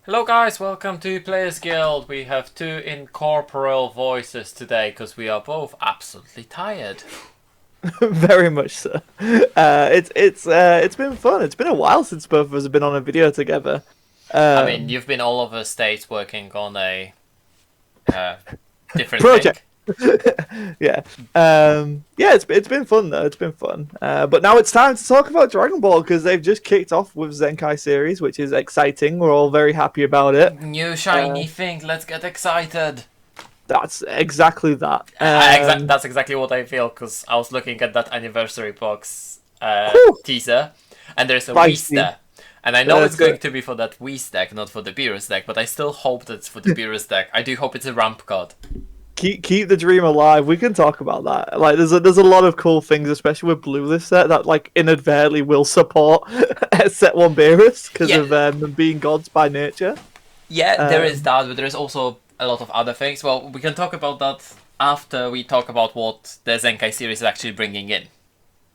Hello guys, welcome to Players Guild. We have two incorporeal voices today because we are both absolutely tired. Very much so. It's been fun. It's been a while since both of us have been on a video together. I mean, Um, you've been all over states working on a uh, different thing. Project. Yeah. Yeah. It's been fun though. It's been fun. But now it's time to talk about Dragon Ball because they've just kicked off with Zenkai series, which is exciting. We're all very happy about it. New Uh, shiny thing, let's get excited. that's exactly that. That's exactly what I feel because I was looking at that anniversary box Whew, teaser and there's a spicy. Wiista. And I know it's So going to be for that Wii deck, not for the Beerus deck, but I still hope that's for the Beerus deck. I do hope it's a ramp card. keep the dream alive. We can talk about that. Like, there's a lot of cool things, especially with Blue this set, that like inadvertently will support set one Beerus because Yeah, of them being gods by nature. Yeah, there is Um, that, but there is also a lot of other things. Well, we can talk about that after we talk about what the Zenkai series is actually bringing in.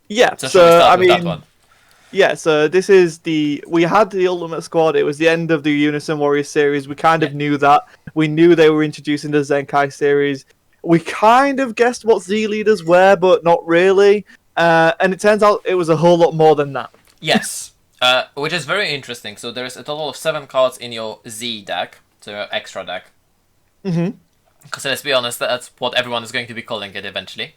yeah. So, shall we So I start with that one? mean, yeah. So this is we had the Ultimate Squad. It was the end of the Unison Warriors series. We kind Yeah. of knew that. We knew they were introducing the Zenkai series. We kind of guessed what Z leaders were, but not really. And it turns out it was a whole lot more than that. Yes. Which is very interesting. So, there's a total of 7 cards in your Z deck, so your extra deck. Hmm. Because let's be honest, that's what everyone is going to be calling it eventually.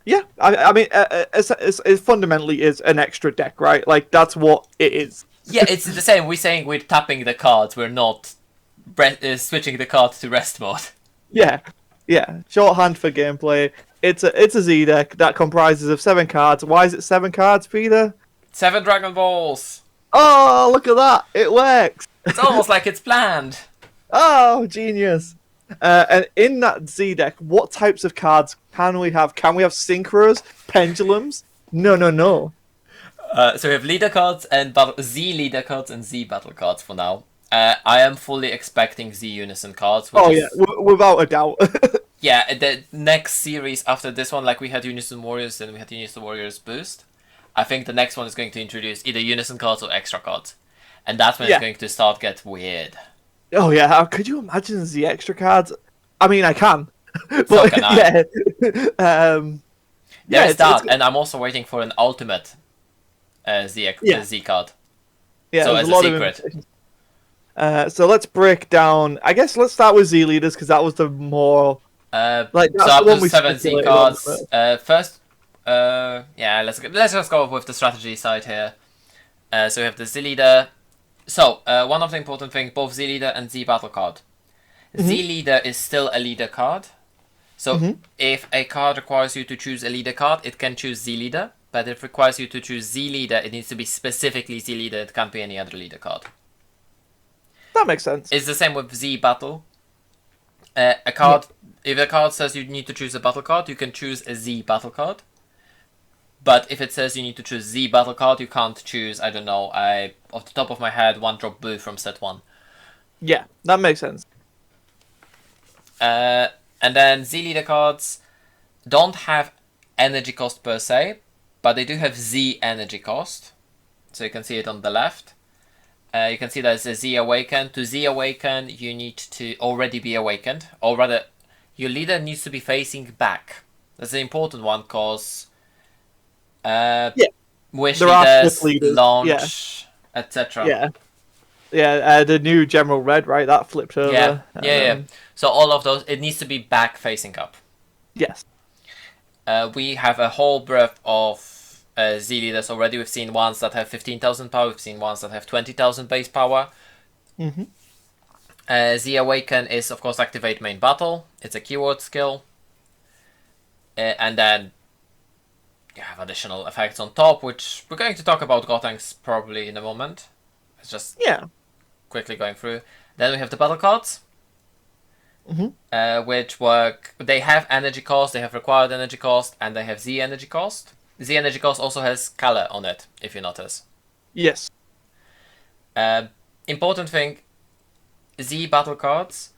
Yeah, I mean, it fundamentally is an extra deck, right? Like that's what it is. Yeah, it's the same. We're saying we're tapping the cards, we're not switching the card to rest mode. Yeah, yeah. Shorthand for gameplay. It's a Z deck that comprises of 7 cards. Why is it 7 cards, Peter? 7 Dragon Balls! Oh, look at that! It works. It's almost like it's planned! Oh, genius. And in that Z deck, what types of cards can we have? Can we have synchros, pendulums? No, no, no. So we have leader cards and Z leader cards and Z battle cards for now. I am fully expecting Z unison cards, which Oh yeah, is without a doubt. yeah. The next series after this one, like we had Unison Warriors and we had Unison Warriors Boost. I think the next one is going to introduce either unison cards or extra cards, and that's when it's Yeah. going to start get weird. Oh yeah. How could you imagine the extra cards? I mean, I can, So can but I. yeah. Um, There yeah, is it's that, good. and I'm also waiting for an ultimate Yeah, Z card. yeah. So There's a as a lot of secret. invitations. So let's break down. I guess let's start with Z leaders because that was the more like So that's the up one to we 7 Z speculated on the cards. most. First, yeah, let's just go with the strategy side here. So we have the Z leader. So one of the important things, both Z leader and Z battle card. Z Hmm. leader is still a leader card. So Hmm. if a card requires you to choose a leader card, it can choose Z leader. But if it requires you to choose Z leader, it needs to be specifically Z leader. It can't be any other leader card. That makes sense. It's the same with Z battle. A Yeah. card, if a card says you need to choose a battle card, you can choose a Z battle card. But if it says you need to choose Z battle card, you can't choose, I don't know, off the top of my head, 1-drop blue from set 1. Yeah, that makes sense. And then Z leader cards don't have energy cost per se, but they do have Z energy cost. So you can see it on the left. You can see there's a Z awaken. To Z awaken, you need to already be awakened, or rather, your leader needs to be facing back. That's an important one because Yeah, wish there are flip leaders, leaders. Yeah, launch, etc. yeah, yeah. The new General Red, right? That flipped Yeah, over. yeah. So all of those, it needs to be back facing up. Yes. We have a whole breadth of Z leaders already. We've seen ones that have 15,000 power. We've seen ones that have 20,000 base power. Hmm. Z Awaken is, of course, activate main battle. It's a keyword skill. And then you have additional effects on top, which we're going to talk about Gotenks probably in a moment. It's just Yeah. quickly going through. Then we have the battle cards, Hmm. which work. They have energy cost, they have required energy cost, and they have Z energy cost. Z energy cost also has color on it, if you notice. Yes. Uh, Important thing, Z battle cards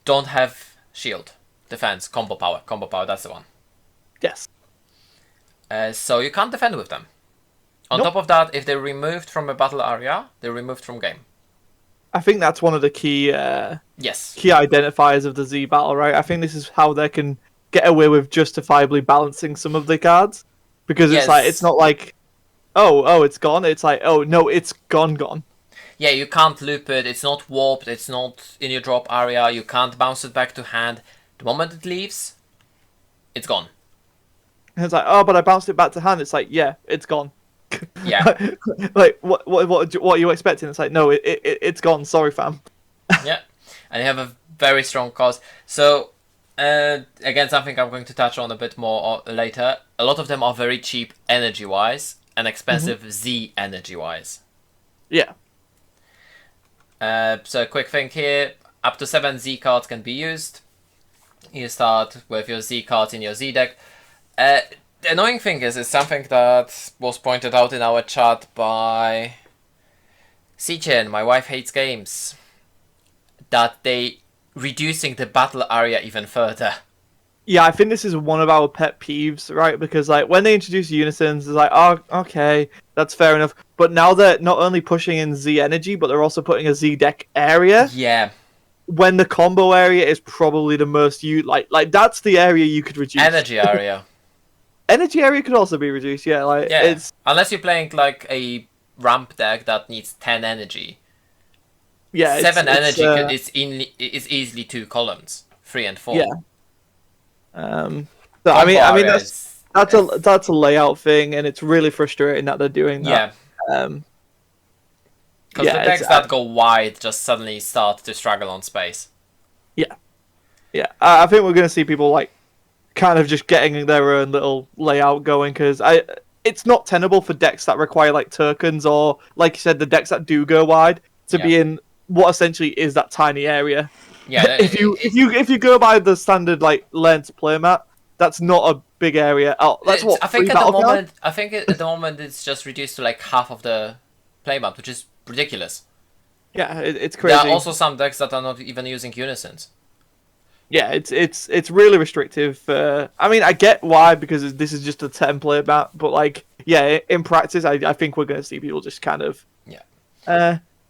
don't have shield, defense, combo power. Combo power, that's the one. Yes. So you can't defend with them. On Nope. top of that, if they're removed from a battle area, they're removed from game. I think that's one of the Yes. key identifiers of the Z battle, right? I think this is how they can get away with justifiably balancing some of the cards, because it's like it's Yes. not like it's gone. It's like oh no, it's gone. Yeah, you can't loop it. It's not warped. It's not in your drop area. You can't bounce it back to hand. The moment it leaves, it's gone. And it's like oh, but I bounced it back to hand. It's like yeah, it's gone. Yeah. Like what are you expecting? It's like no, it's gone. Sorry, fam. Yeah. And you have a very strong cause. So, again, something I'm going to touch on a bit more later. A lot of them are very cheap energy-wise and expensive Z energy-wise. Yeah. So a quick thing here, up to 7 Z cards can be used. You start with your Z cards in your Z deck. The annoying thing is something that was pointed out in our chat by Sichin, my wife hates games, that they reducing the battle area even further. Yeah, I think this is one of our pet peeves, right? Because like when they introduce unisons, it's like, oh, okay, that's fair enough. But now they're not only pushing in Z energy, but they're also putting a Z deck area. Yeah. When the combo area is probably the most like that's the area you could reduce. Energy area. Energy area could also be reduced. Yeah, like Yeah. it's Unless you're playing like a ramp deck that needs 10 energy. yeah, 7 it's, energy is easily 2 columns, 3 and 4. yeah. So I mean Area that's a layout thing, and it's really frustrating that they're doing that. yeah. Because Yeah, the decks that go wide just suddenly start to struggle on space. yeah. I think we're gonna see people like kind of just getting their own little layout going because it's not tenable for decks that require like tokens or like you said the decks that do go wide to be in what essentially is that tiny area. Yeah. if you go by the standard like length playmat, that's not a big area. Oh, that's what I think three at the battle cards? moment. I think at the moment it's just reduced to like half of the playmat, which is ridiculous. Yeah, it's crazy. There are also some decks that are not even using unisons. Yeah, it's really restrictive. I mean, I get why because this is just a template map, but like, yeah, in practice, I think we're going to see people just kind of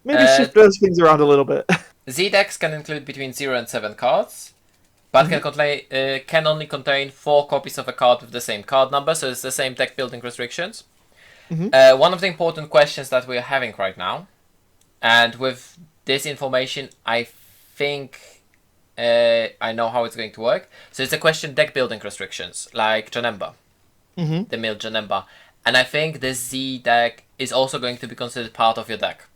maybe shift those things around a little bit. Z decks can include between 0 and 7 cards, but can only contain 4 copies of a card with the same card number, so it's the same deck building restrictions. One of the important questions that we're having right now, and with this information, I think I know how it's going to work. So it's a question deck building restrictions, like Janemba, the mill Janemba. And I think this Z deck is also going to be considered part of your deck.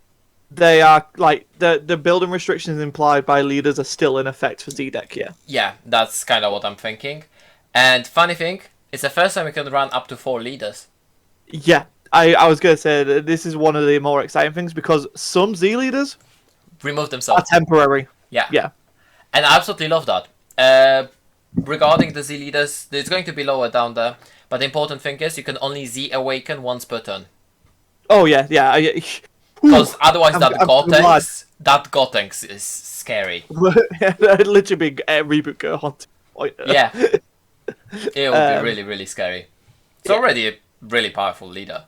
They are like the building restrictions implied by leaders are still in effect for Z deck. Yeah. Yeah, that's kind of what I'm thinking. And funny thing, it's the first time we can run up to 4 leaders. Yeah, I was going to say that this is one of the more exciting things because some Z leaders Remove themselves. are temporary. Yeah. And I absolutely love that. Regarding the Z leaders, it's going to be lower down there. But the important thing is you can only Z awaken once per turn. Oh yeah. Because otherwise I'm that Gotenks is scary. It'd literally be a reboot go on. Yeah. It would be really, really scary. It's already a really powerful leader.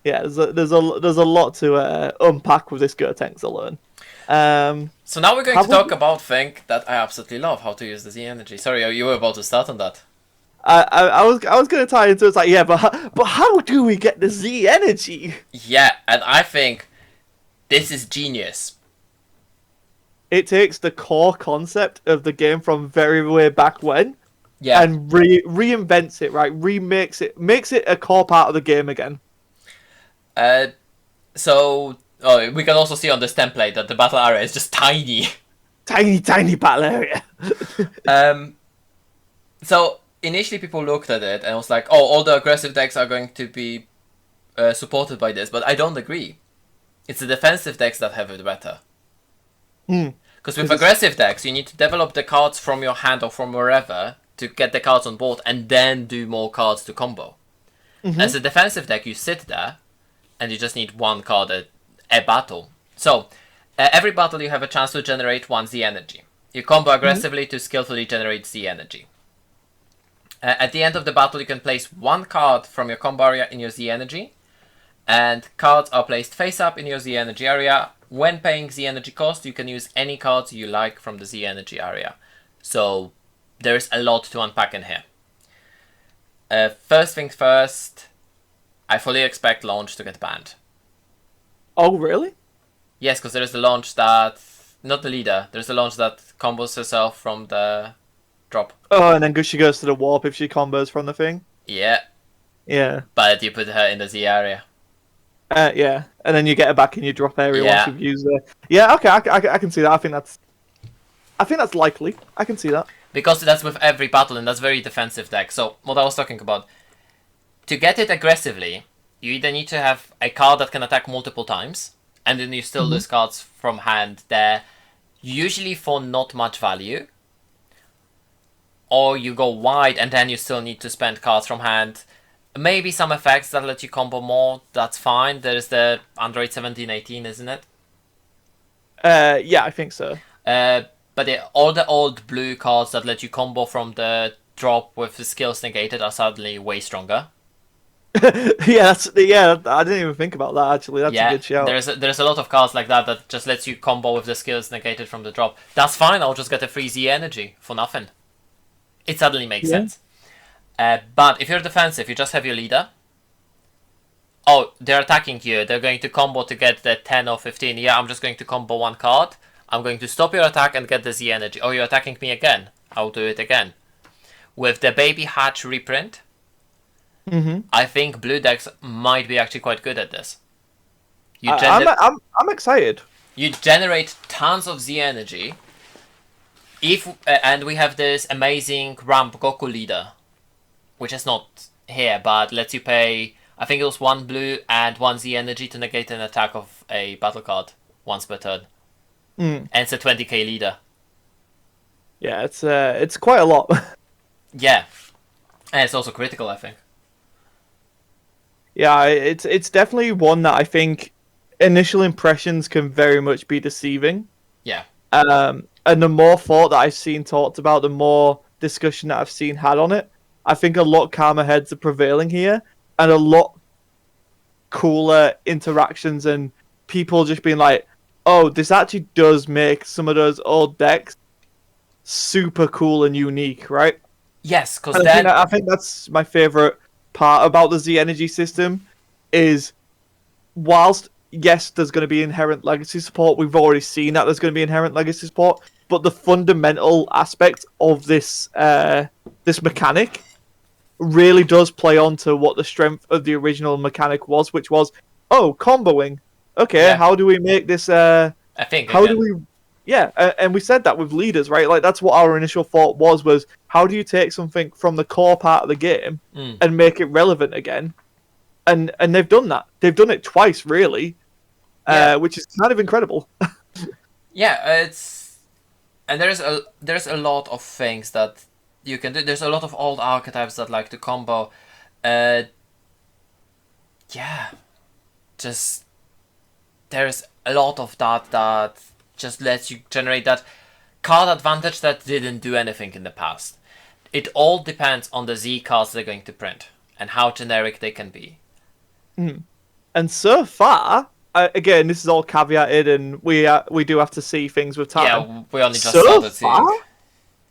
Yeah, there's a lot to unpack with this Gotenks alone. So now we're going to talk about thing that I absolutely love, how to use the Z energy. Sorry, you were about to start on that. I was going to tie into it's like yeah, but how do we get the Z energy? Yeah, and I think this is genius. It takes the core concept of the game from very way back when, yeah, and reinvents it, right? Makes it a core part of the game again. So we can also see on this template that the battle area is just tiny. Tiny battle area. So initially people looked at it and was like, oh, all the aggressive decks are going to be supported by this, but I don't agree. It's the defensive decks that have it better. Because with aggressive decks, you need to develop the cards from your hand or from wherever to get the cards on board and then do more cards to combo. As a defensive deck, you sit there and you just need one card a battle. So, every battle you have a chance to generate 1 Z energy. You combo aggressively to skillfully generate Z energy. At the end of the battle, you can place 1 card from your combo area in your Z energy. And cards are placed face up in your Z energy area. when paying Z energy cost, you can use any cards you like from the Z energy area. So there's a lot to unpack in here. First things first, I fully expect launch to get banned. Oh, really? Yes, because there's the launch that... Not the leader. There's the launch that combos herself from the drop. Oh, and then she goes to the warp if she combos from the thing? Yeah. Yeah. But you put her in the Z area. Yeah. And then you get her back in your drop area Yeah. once you've used her. Yeah, okay, I can see that. I think that's likely. I can see that. Because that's with every battle, and that's very defensive deck. So, what I was talking about, to get it aggressively, you either need to have a card that can attack multiple times, and then you still lose cards from hand there, usually for not much value. Or you go wide, and then you still need to spend cards from hand. Maybe some effects that let you combo more, that's fine. There's the Android 1718, isn't it? Yeah, I think so. But all the old blue cards that let you combo from the drop with the skills negated are suddenly way stronger. yeah, I didn't even think about that, actually. That's a good shout. There's a lot of cards like that just lets you combo with the skills negated from the drop. That's fine, I'll just get a free Z energy for nothing. It suddenly makes sense. But if you're defensive, you just have your leader. Oh, they're attacking you. They're going to combo to get the 10 or 15. Yeah, I'm just going to combo one card. I'm going to stop your attack and get the Z energy. Oh, you're attacking me again. I'll do it again. With the Baby Hatch reprint, I think blue decks might be actually quite good at this. I'm excited. You generate tons of Z energy. And we have this amazing ramp Goku leader, which is not here, but lets you pay, I think it was 1 blue and 1 Z energy to negate an attack of a battle card once per turn. And it's a 20k leader. Yeah, it's quite a lot. Yeah. And it's also critical, I think. Yeah, it's definitely one that I think initial impressions can very much be deceiving. Yeah. And the more thought that I've seen talked about, the more discussion that I've seen had on it. I think a lot calmer heads are prevailing here, and a lot cooler interactions and people just being like, oh, this actually does make some of those old decks super cool and unique, right? Yes, because then... I think that's my favourite part about the Z Energy system is, whilst, yes, there's going to be inherent legacy support, we've already seen that there's going to be inherent legacy support, but the fundamental aspect of this this mechanic really does play onto what the strength of the original mechanic was, which was, oh, comboing. Okay, how do we make this? I think. How do we? Yeah, and we said that with leaders, right? Like that's what our initial thought was how do you take something from the core part of the game and make it relevant again? And they've done that. They've done it twice, really, which is kind of incredible. Yeah, and there's a lot of things that you can do. There's a lot of old archetypes that like to combo. Just there's a lot of that just lets you generate that card advantage that didn't do anything in the past. It all depends on the Z cards they're going to print and how generic they can be. And so far, again, this is all caveated, and we do have to see things with time. Yeah, we only just started seeing.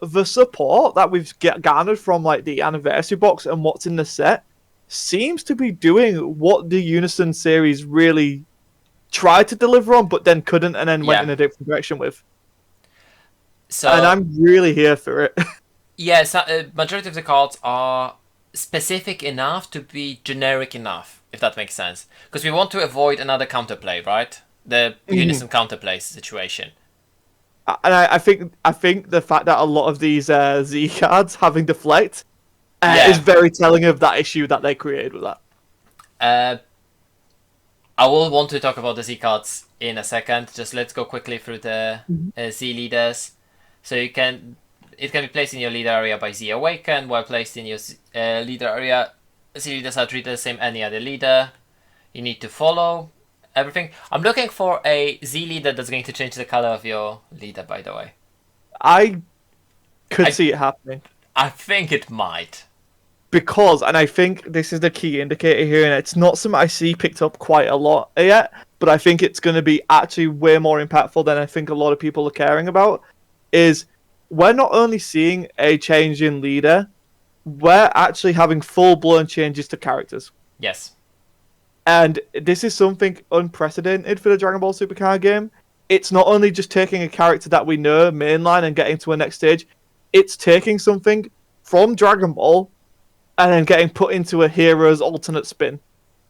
The support that we've garnered from like the anniversary box and what's in the set seems to be doing what the Unison series really tried to deliver on, but then couldn't, and then went in a different direction with. So, and I'm really here for it. Yeah, majority of the cards are specific enough to be generic enough, if that makes sense. Because we want to avoid another counterplay, right? The Unison counterplay situation. And I think the fact that a lot of these Z cards having deflect is very telling of that issue that they created with that. I will want to talk about the Z cards in a second. Just let's go quickly through the Z leaders. So it can be placed in your leader area by Z Awaken. While placed in your leader area, Z leaders are treated the same any other leader. You need to follow everything. I'm looking for a Z leader that's going to change the color of your leader, by the way. I could see it happening. I think it might. Because, and I think this is the key indicator here, and it's not something I see picked up quite a lot yet, but I think it's going to be actually way more impactful than I think a lot of people are caring about, is we're not only seeing a change in leader, we're actually having full-blown changes to characters. Yes. And this is something unprecedented for the Dragon Ball Supercard game. It's not only just taking a character that we know mainline and getting to a next stage, it's taking something from Dragon Ball and then getting put into a hero's alternate spin,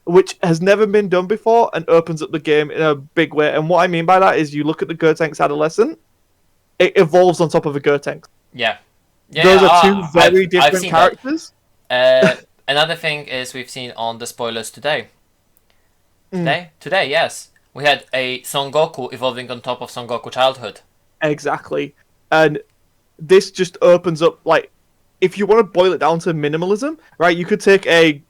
which has never been done before and opens up the game in a big way. And what I mean by that is you look at the Gotenks Adolescent, it evolves on top of a Gotenks. Yeah. Those are two very different characters. Another thing is we've seen on the spoilers today. Today, yes. We had a Son Goku evolving on top of Son Goku childhood. Exactly. And this just opens up, like, if you want to boil it down to minimalism, right, you could take a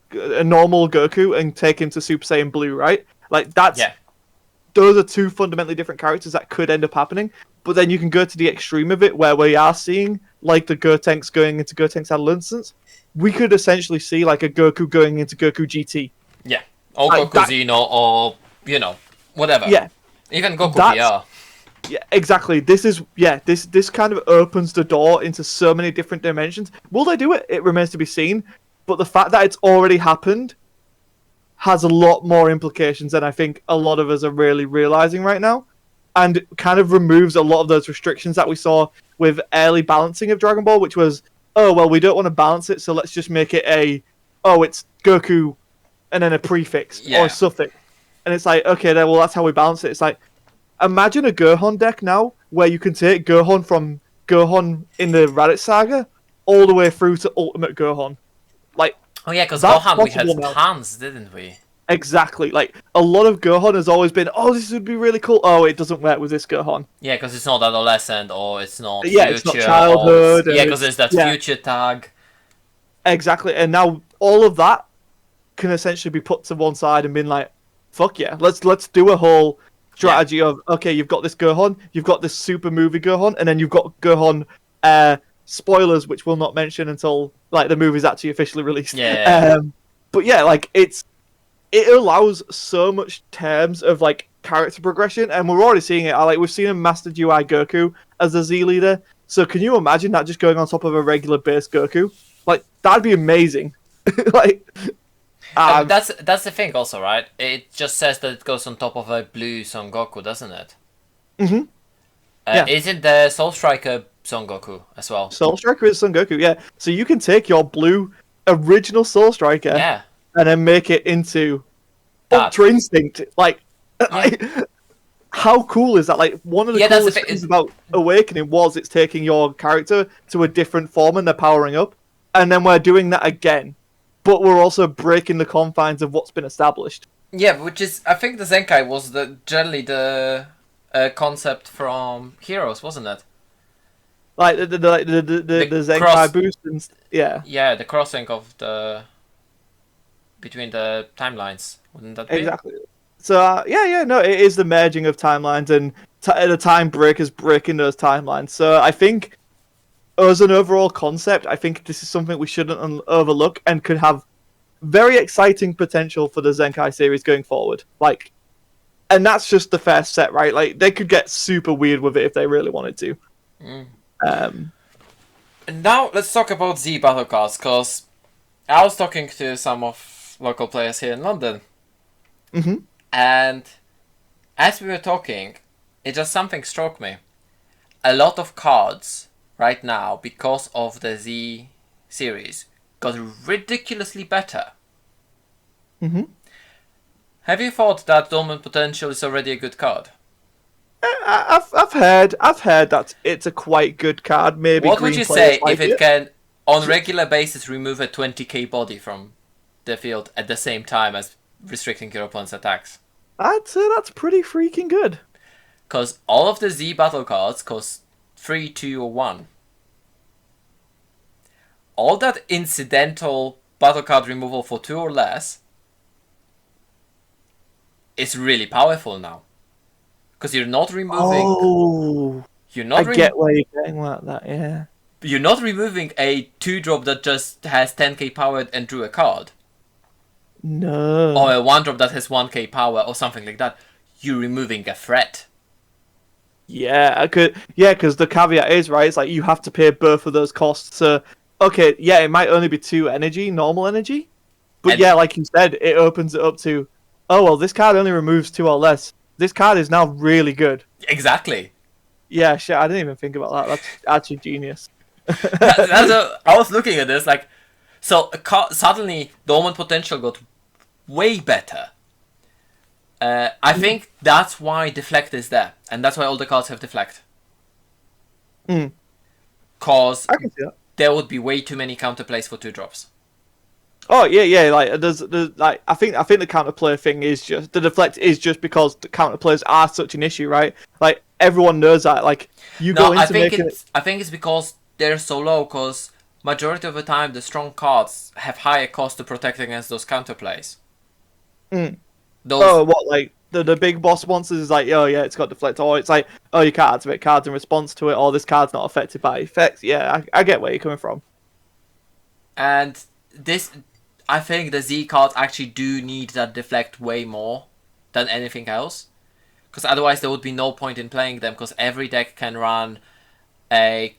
normal Goku and take him to Super Saiyan Blue, right? Like, those are two fundamentally different characters that could end up happening. But then you can go to the extreme of it, where we are seeing, like, the Gotenks going into Gotenks Adolescence. We could essentially see, like, a Goku going into Goku GT. Yeah. Or like Goku Xeno, or, whatever. Yeah. Even Goku VR. Yeah, exactly. This kind of opens the door into so many different dimensions. Will they do it? It remains to be seen. But the fact that it's already happened has a lot more implications than I think a lot of us are really realizing right now. And kind of removes a lot of those restrictions that we saw with early balancing of Dragon Ball, which was, oh, well, we don't want to balance it, so let's just make it it's Goku and then a prefix or a suffix. And it's like, okay, then, well, that's how we balance it. It's like, imagine a Gohan deck now where you can take Gohan from Gohan in the Raditz Saga all the way through to Ultimate Gohan. Like, oh yeah, because Gohan we had tons, didn't we? Exactly. Like, a lot of Gohan has always been, oh, this would be really cool. Oh, it doesn't work with this Gohan. Yeah, because it's not adolescent, or it's not future. It's not childhood. Yeah, because there's that future tag. Exactly. And now all of that can essentially be put to one side and been like, fuck yeah, let's do a whole strategy of, okay, you've got this Gohan, you've got this super movie Gohan, and then you've got Gohan spoilers, which we'll not mention until like the movie's actually officially released. But yeah, like it allows so much terms of like character progression, and we're already seeing it. Like, we've seen a Mastered UI Goku as the Z leader, so can you imagine that just going on top of a regular base Goku? Like, that'd be amazing. Like, that's the thing also, right? It just says that it goes on top of a blue Son Goku, doesn't it? Mm-hmm. Isn't the Soul Striker Son Goku as well? Soul Striker is Son Goku, yeah. So you can take your blue original Soul Striker and then make it into Ultra Instinct. Like, how cool is that? Like, one of the coolest things about Awakening was it's taking your character to a different form and they're powering up. And then we're doing that again. But we're also breaking the confines of what's been established. Yeah, which is, I think the Zenkai was generally the concept from Heroes, wasn't it? Like the Zenkai boost and yeah, the crossing of between the timelines, wouldn't that be? Exactly. So no, it is the merging of timelines and the time breakers breaking those timelines. So I think, as an overall concept, I think this is something we shouldn't overlook and could have very exciting potential for the Zenkai series going forward. Like, and that's just the first set, right? Like, they could get super weird with it if they really wanted to. And now let's talk about Z battle cards, because I was talking to some of local players here in London, and as we were talking, something struck me. A lot of cards right now, because of the Z series, got ridiculously better. Have you thought that Dormant Potential is already a good card? I've heard that it's a quite good card. Maybe. What would you say if it can, on regular basis, remove a 20k body from the field at the same time as restricting your opponent's attacks? I'd say that's pretty freaking good. Because all of the Z battle cards cost 3, 2, or 1. All that incidental battle card removal for 2 or less is really powerful now. Because you're not removing... Oh, I get where you're getting at that, yeah. You're not removing a 2-drop that just has 10k power and drew a card. No. Or a 1-drop that has 1k power or something like that. you're removing a threat. Yeah, I could. Yeah, because the caveat is right. It's like you have to pay both of those costs. So okay, yeah, it might only be 2 energy, normal energy, but And yeah, like you said, it opens it up to, oh well, this card only removes 2 or less. This card is now really good. exactly. Yeah, shit, I didn't even think about that. That's actually genius. I was looking at this like, so suddenly the Omen potential got way better. I think that's why Deflect is there, and that's why all the cards have Deflect. Mm, Cause I can see that. there would be way too many counterplays for 2 drops. Oh yeah, yeah. Like there's like I think the counterplay thing is just the deflect is just because the counterplays are such an issue, right? Like everyone knows that. Like you No, go into making it. I think it's because they're so low. Cause majority of the time, the strong cards have higher cost to protect against those counterplays. Mm. Those, Oh, what like the big boss monsters is like, oh yeah, it's got deflect, or it's like, oh you can't activate cards in response to it, or this card's not affected by effects. Yeah, I get where you're coming from. and this, I think the Z cards actually do need that deflect way more than anything else. Because otherwise there would be no point in playing them. Because every deck can run a,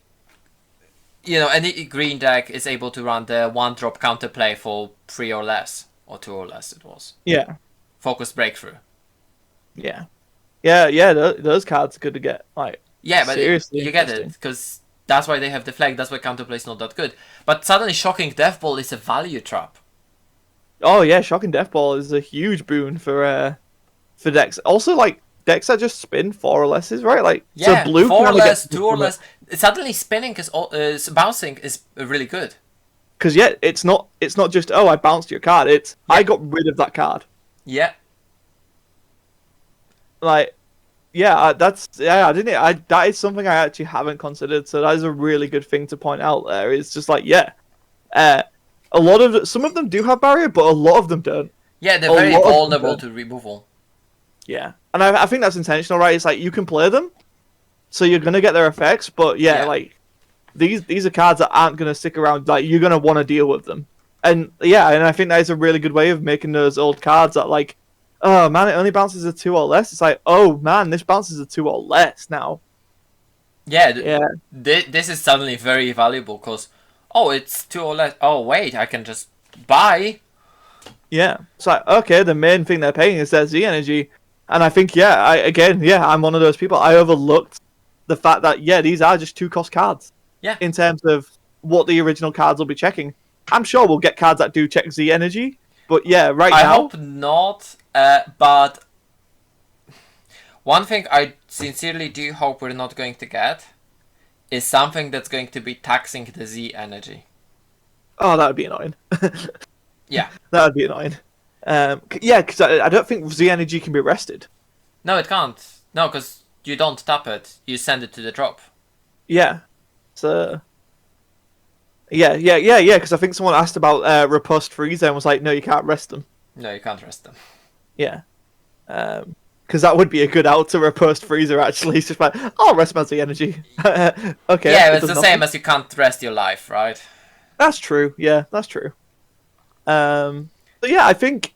any green deck is able to run the 1-drop counterplay for 3 or less, or 2 or less. It was Yeah, focused breakthrough. yeah, yeah. Those cards are good to get. Like Yeah, but seriously you get it interesting. because that's why they have deflect. That's why counterplay is not that good. But suddenly, shocking death ball is a value trap. Oh yeah, shocking death ball is a huge boon for decks. Also, like decks that just spin 4 or lesses, right? Like so, Yeah, blue 4 or kind of gets less, 2 or less. Suddenly, spinning is bouncing is really good. because yeah, it's not just oh I bounced your card. It's Yeah. I got rid of that card. Yeah, Like yeah, that's yeah. I didn't. I that is something I actually haven't considered. So that is a really good thing to point out. There, it's just like yeah, uh, a lot of some of them do have barrier, but a lot of them don't. yeah, they're A very lot of them vulnerable don't. to removal. Yeah, and I think that's intentional, right? It's like you can play them, so you're gonna get their effects, but yeah, Yeah, like these are cards that aren't gonna stick around. Like you're gonna want to deal with them, and yeah, and I think that is a really good way of making those old cards that like, oh man, it only bounces a 2 or less. It's like, oh man, this bounces a 2 or less now. yeah. Yeah, This is suddenly very valuable because it's 2 or less. Oh wait, I can just buy. yeah. It's like okay, the main thing they're paying is their Z energy, and I think yeah, I'm one of those people. I overlooked the fact that yeah, these are just 2 cost cards. Yeah, In terms of what the original cards will be checking. I'm sure we'll get cards that do check Z energy, but yeah, right I now, hope not. But one thing I sincerely do hope we're not going to get is something that's going to be taxing the Z energy. oh, that would be annoying. Yeah. That would be annoying. Yeah, because I don't think Z energy can be rested. No, it can't. No, because you don't tap it. You send it to the drop. Yeah, so yeah. Because I think someone asked about Riposte Freezer and was like, no, you can't rest them. No, you can't rest them. Yeah, because that would be a good out to Riposte Freezer. Actually, it's just like, I'll rest my Z energy. Okay. Yeah, it it's does the nothing. same as you can't rest your life, right? That's true. Yeah, that's true. So yeah, I think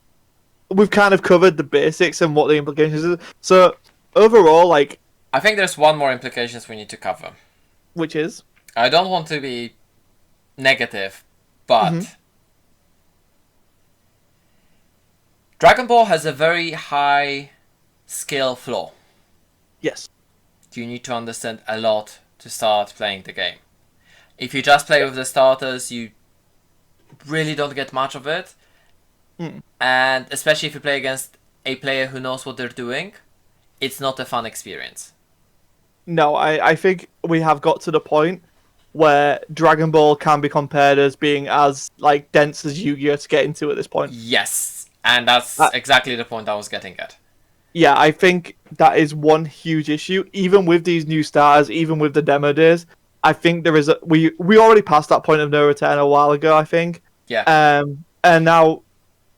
we've kind of covered the basics and what the implications is. So overall, like, I think there's one more implications we need to cover. which is I don't want to be negative, but Mhm. Dragon Ball has a very high skill floor. yes, You need to understand a lot to start playing the game. If you just play with the starters, you really don't get much of it. Mm. And especially if you play against a player who knows what they're doing, it's not a fun experience. no, I think we have got to the point where Dragon Ball can be compared as being as like dense as Yu-Gi-Oh to get into at this point. Yes, and that's Uh, exactly the point I was getting at. Yeah, I think that is one huge issue. Even with these new stars, even with the demo days, I think there is we already passed that point of no return a while ago. I think, Yeah. and now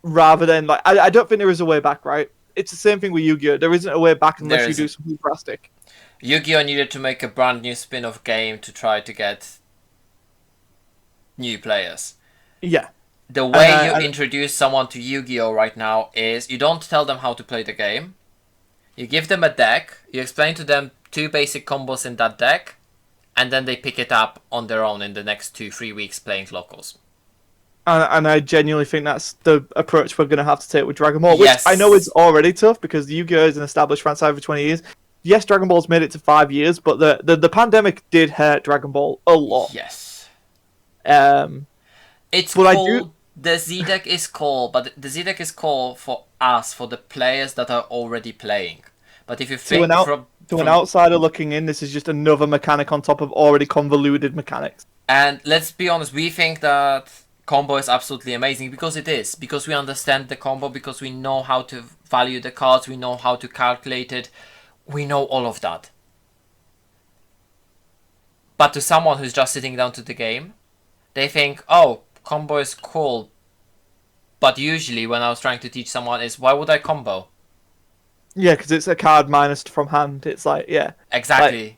rather than like, I don't think there is a way back. Right? It's the same thing with Yu-Gi-Oh. There isn't a way back unless There you do isn't. something drastic. Yu-Gi-Oh! Needed to make a brand new spin-off game to try to get new players. Yeah, The way you and- introduce someone to Yu-Gi-Oh! Right now is you don't tell them how to play the game. You give them a deck, you explain to them 2 basic combos in that deck, and then they pick it up on their own in the next 2-3 weeks playing locals. And I genuinely think that's the approach we're going to have to take with Dragon Ball, which Yes. I know is already tough because Yu-Gi-Oh! Is an established franchise for 20 years. Yes, Dragon Ball's made it to 5 years, but the pandemic did hurt Dragon Ball a lot. Yes. Um, It's But I cool. do- The Z deck is cool, but the Z deck is cool for us, for the players that are already playing. But if you think to an outsider looking in, this is just another mechanic on top of already convoluted mechanics. And let's be honest, we think that combo is absolutely amazing because it is. Because we understand the combo, because we know how to value the cards, we know how to calculate it, we know all of that. But to someone who's just sitting down to the game, they think, oh, combo is cool. But usually when I was trying to teach someone is, why would I combo? Yeah, because it's a card minus from hand. It's like, yeah. Exactly.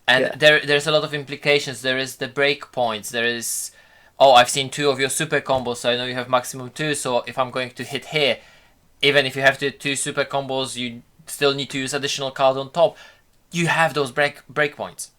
And yeah. there's a lot of implications. There is the break points. There is, oh, I've seen 2 of your super combos, so I know you have maximum 2. So if I'm going to hit here, even if you have the 2 super combos, you still need to use additional cards on top. You have those break points.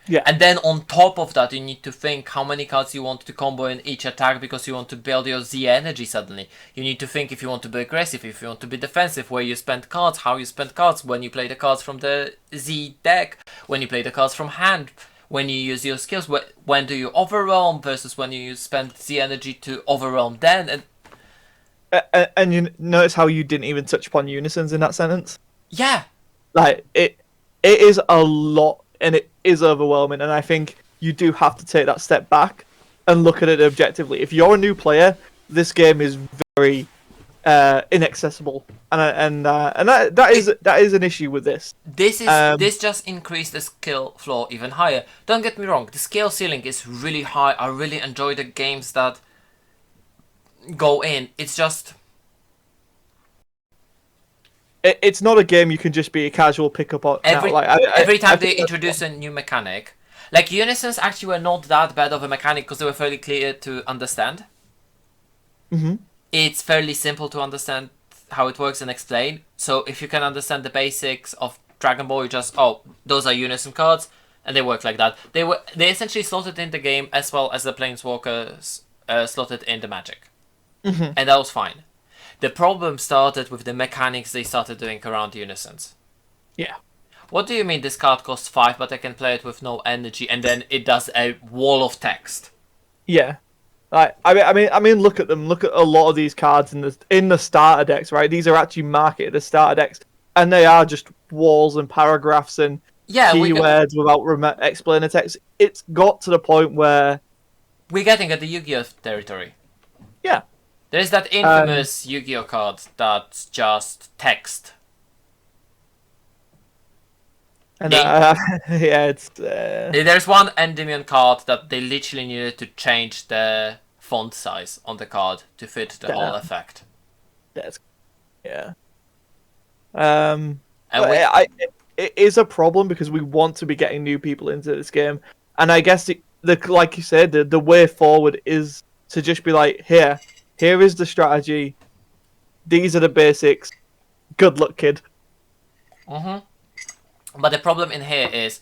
Yeah. And then on top of that, you need to think how many cards you want to combo in each attack because you want to build your Z energy suddenly. You need to think if you want to be aggressive, if you want to be defensive, where you spend cards, how you spend cards, when you play the cards from the Z deck, when you play the cards from hand, when you use your skills, when do you overwhelm versus when you spend Z energy to overwhelm then. And you notice how you didn't even touch upon unisons in that sentence? Yeah. Like, it is a lot, and it is overwhelming, and I think you do have to take that step back and look at it objectively. If you're a new player, this game is very inaccessible, and that is an issue with this. This just increased the skill floor even higher. Don't get me wrong, the skill ceiling is really high. I really enjoy the games that go in. It's just it's not a game you can just be a casual pickup on. Every time they introduce a new mechanic, like unisons actually were not that bad of a mechanic because they were fairly clear to understand. Mm-hmm. It's fairly simple to understand how it works and explain. So if you can understand the basics of Dragon Ball, you just, oh, those are unison cards, and they work like that. They essentially slotted in the game as well as the Planeswalkers slotted in the magic, Mm-hmm. and that was fine. The problem started with the mechanics they started doing around unisons. Yeah. What do you mean this card costs 5 but I can play it with no energy and then it does a wall of text? Yeah. Like, I mean, look at them. Look at a lot of these cards in the starter decks, right? These are actually marketed as starter decks, and they are just walls and paragraphs and keywords without explainer text. It's got to the point where we're getting at the Yu-Gi-Oh territory. Yeah. There's that infamous Yu-Gi-Oh card that's just text. And yeah, it's. There's one Endymion card that they literally needed to change the font size on the card to fit the whole effect. That's yeah. It is a problem because we want to be getting new people into this game, and I guess like you said, the way forward is to just be like, here is the strategy. These are the basics. Good luck, kid. Mm-hmm. But the problem in here is,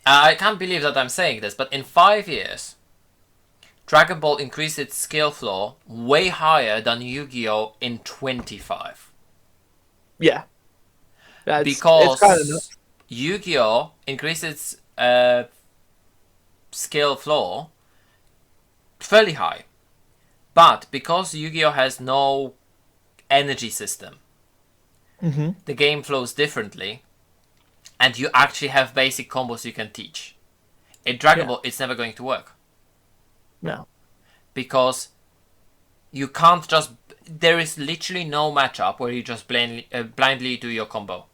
I can't believe that I'm saying this, but in 5 years, Dragon Ball increased its skill floor way higher than Yu-Gi-Oh in 25. Yeah. Because Yu-Gi-Oh increased its skill floor fairly high. But because Yu-Gi-Oh has no energy system, mm-hmm. the game flows differently, and you actually have basic combos you can teach. In Dragon Ball, it's never going to work. No. Because you can't just... There is literally no matchup where you just blindly do your combo.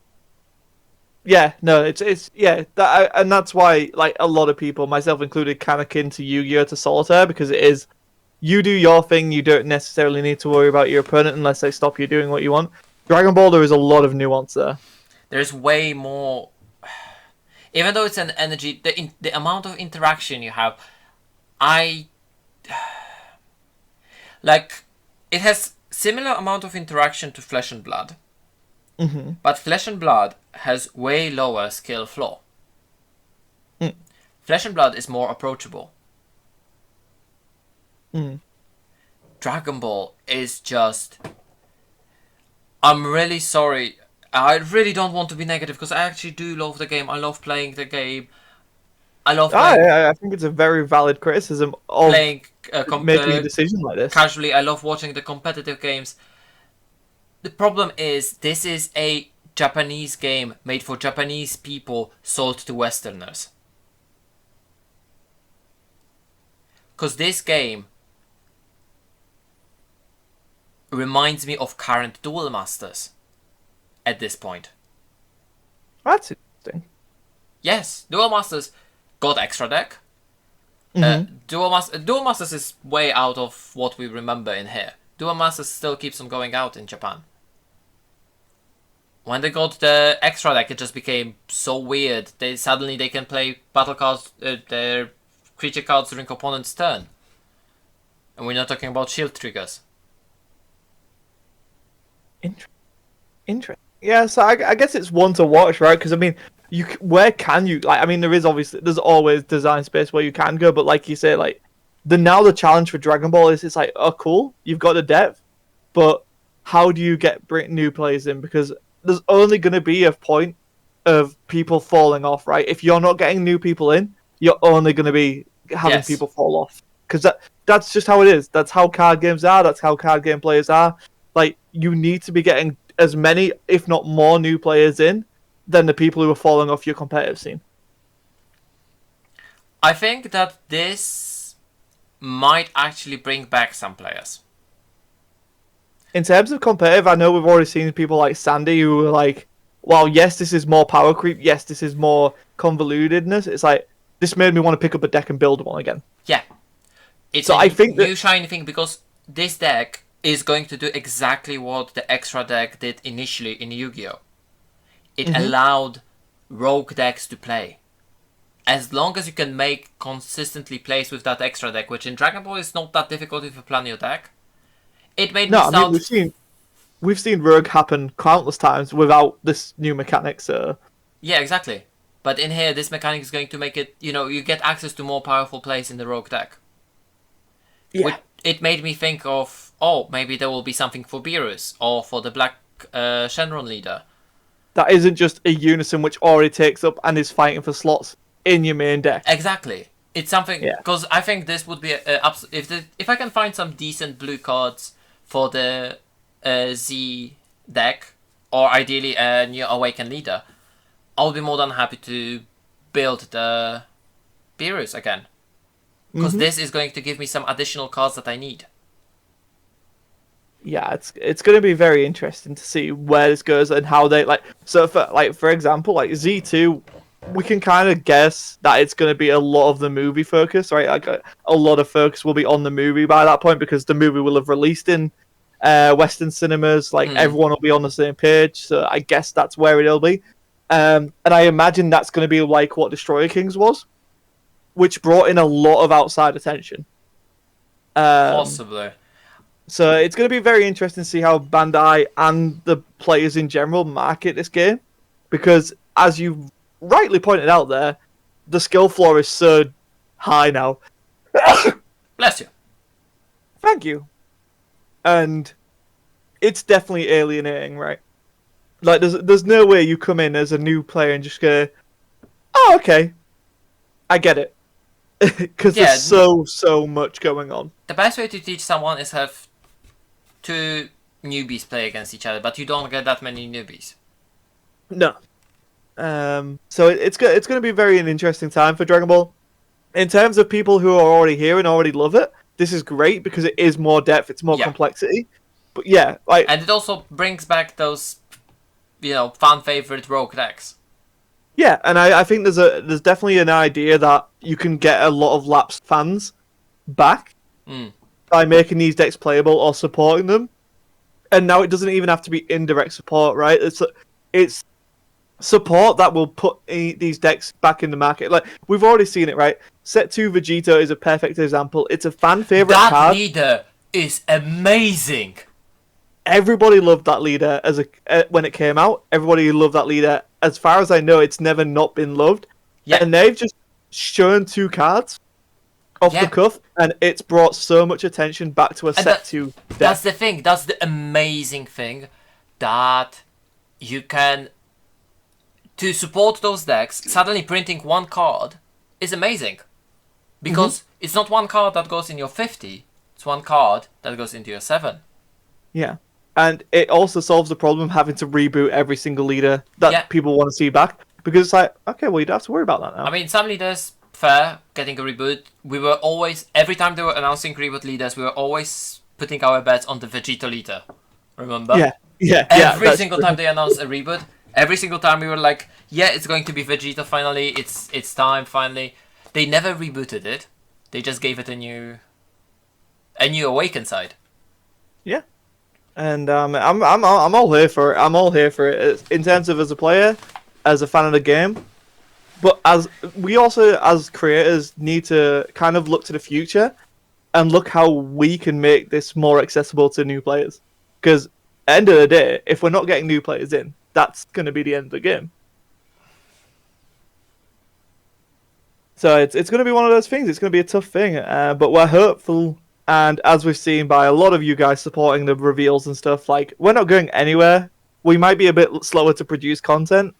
Yeah, no, it's and that's why like a lot of people, myself included, kind of akin to Yu-Gi-Oh to Solitaire, because it is, you do your thing, you don't necessarily need to worry about your opponent unless they stop you doing what you want. Dragon Ball, there is a lot of nuance there. There's way more... Even though it's an energy, the amount of interaction you have, like, it has similar amount of interaction to Flesh and Blood, Mm-hmm. But Flesh and Blood has way lower skill floor. Mm. Flesh and Blood is more approachable. Mm. Dragon Ball is just... I'm really sorry. I really don't want to be negative because I actually do love the game. I love playing the game. I love playing I think it's a very valid criticism of playing making a decision like this. casually. I love watching the competitive games. The problem is this is a Japanese game made for Japanese people sold to Westerners. Because this game reminds me of current Duel Masters at this point. That's interesting. Yes, Duel Masters got extra deck. Mm-hmm. Duel Masters is way out of what we remember in here. Duel Masters still keeps on going out in Japan. When they got the extra deck, it just became so weird. They can play battle cards, their creature cards during opponent's turn. And we're not talking about shield triggers. Interesting. Yeah, so I guess it's one to watch, right? Because I mean, where can you like? I mean, there's always design space where you can go, but like you say, like the challenge for Dragon Ball is it's like, oh cool, you've got the depth, but how do you bring new players in? Because there's only going to be a point of people falling off, right? If you're not getting new people in, you're only going to be having Yes. people fall off. Because that's just how it is. That's how card games are. That's how card game players are. Like, you need to be getting as many, if not more, new players in than the people who are falling off your competitive scene. I think that this might actually bring back some players. In terms of competitive, I know we've already seen people like Sandy who are like, well, yes, this is more power creep. Yes, this is more convolutedness. It's like, this made me want to pick up a deck and build one again. Yeah. It's So a I think new shiny thing because this deck is going to do exactly what the extra deck did initially in Yu-Gi-Oh! It allowed rogue decks to play. As long as you can make consistently plays with that extra deck, which in Dragon Ball is not that difficult if you plan your deck, it made me No, I mean sound... we've seen Rogue happen countless times without this new mechanic. So Yeah, exactly. But in here, this mechanic is going to make it, you get access to more powerful plays in the rogue deck. yeah, It made me think of, maybe there will be something for Beerus or for the Black Shenron leader. that isn't just a unison which already takes up and is fighting for slots in your main deck. Exactly. It's something, Yeah. because I think this would be if I can find some decent blue cards for the Z deck, or ideally a new Awakened leader, I'll be more than happy to build the Beerus again. Because this is going to give me some additional cards that I need. Yeah, it's going to be very interesting to see where this goes and how they like. So for example, like Z2, we can kind of guess that it's going to be a lot of the movie focus, right? Like a lot of focus will be on the movie by that point because the movie will have released in Western cinemas. Like everyone will be on the same page, so I guess that's where it'll be. And I imagine that's going to be like what Destroyer Kings was, which brought in a lot of outside attention. Possibly. So it's going to be very interesting to see how Bandai and the players in general market this game, because as you rightly pointed out there, the skill floor is so high now. Bless you. Thank you. And it's definitely alienating, right? Like there's no way you come in as a new player and just go, oh, okay, I get it, because there's so much going on. The best way to teach someone is have two newbies play against each other, but you don't get that many newbies. No. So it's going to be very an interesting time for Dragon Ball. In terms of people who are already here and already love it, this is great because it is more depth, it's more complexity. But yeah, like, and it also brings back those, fan favorite rogue decks. Yeah, and I think there's definitely an idea that you can get a lot of lapsed fans back by making these decks playable or supporting them. And now it doesn't even have to be indirect support, right? It's support that will put these decks back in the market. Like, we've already seen it, right? Set 2 Vegito is a perfect example. It's a fan favorite card. That leader is amazing. everybody loved that leader when it came out. Everybody loved that leader. As far as I know, it's never not been loved. Yeah. And they've just shown 2 cards off the cuff, and it's brought so much attention back to a set 2 deck. That's the thing. That's the amazing thing, that you can, to support those decks, suddenly printing 1 card is amazing. Because it's not 1 card that goes in your 50, it's 1 card that goes into your 7. Yeah. And it also solves the problem of having to reboot every single leader that people want to see back. Because it's like, okay, well, you don't have to worry about that now. I mean, some leaders, fair, getting a reboot. We were always, every time they were announcing reboot leaders, we were always putting our bets on the Vegeta leader. Remember? Yeah. Every single time they announced a reboot, every single time we were like, yeah, it's going to be Vegeta finally, it's time finally. They never rebooted it. They just gave it a new Awaken side. Yeah. And I'm all here for it. I'm all here for it in terms of as a player, as a fan of the game. But as we also, as creators, need to kind of look to the future and look how we can make this more accessible to new players. Because at the end of the day, if we're not getting new players in, that's going to be the end of the game. So it's going to be one of those things. It's going to be a tough thing. But we're hopeful. And as we've seen by a lot of you guys supporting the reveals and stuff, like, we're not going anywhere. We might be a bit slower to produce content,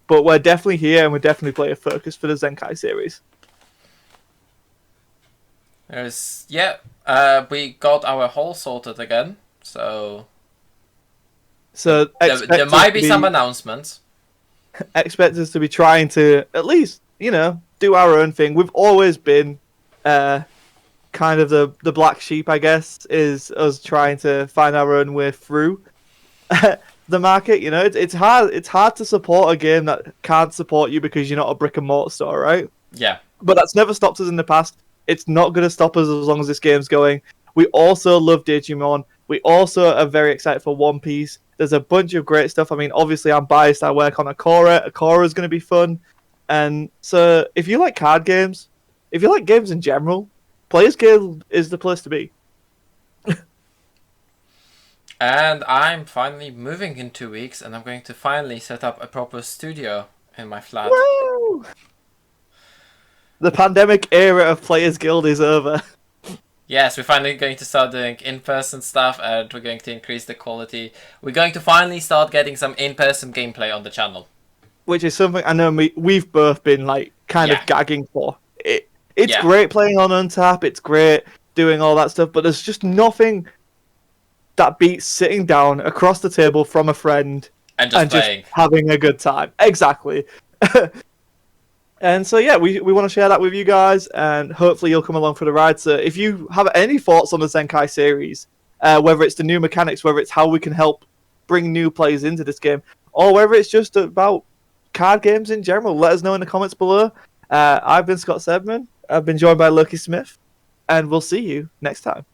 but we're definitely here and we're definitely playing a focus for the Zenkai series. We got our hole sorted again, so there might be some announcements. Expect us to be trying to at least, do our own thing. We've always been kind of the black sheep, I guess, is us trying to find our own way through the market. It's hard to support a game that can't support you because you're not a brick and mortar store, right? Yeah. But that's never stopped us in the past. It's not going to stop us as long as this game's going. We also love Digimon. We also are very excited for One Piece. There's a bunch of great stuff. I mean, obviously I'm biased. I work on AKORA. AKORA is going to be fun. And so if you like card games, if you like games in general, Players Guild is the place to be. And I'm finally moving in 2 weeks, and I'm going to finally set up a proper studio in my flat. Woo! The pandemic era of Players Guild is over. Yes, we're finally going to start doing in-person stuff, and we're going to increase the quality. We're going to finally start getting some in-person gameplay on the channel. Which is something I know we've both been kind of gagging for. It's great playing on Untap, it's great doing all that stuff, but there's just nothing that beats sitting down across the table from a friend and just having a good time. Exactly. And so, we want to share that with you guys, and hopefully you'll come along for the ride. So if you have any thoughts on the Zenkai series, whether it's the new mechanics, whether it's how we can help bring new players into this game, or whether it's just about card games in general, let us know in the comments below. I've been Scott Sedman. I've been joined by Loki Smith, and we'll see you next time.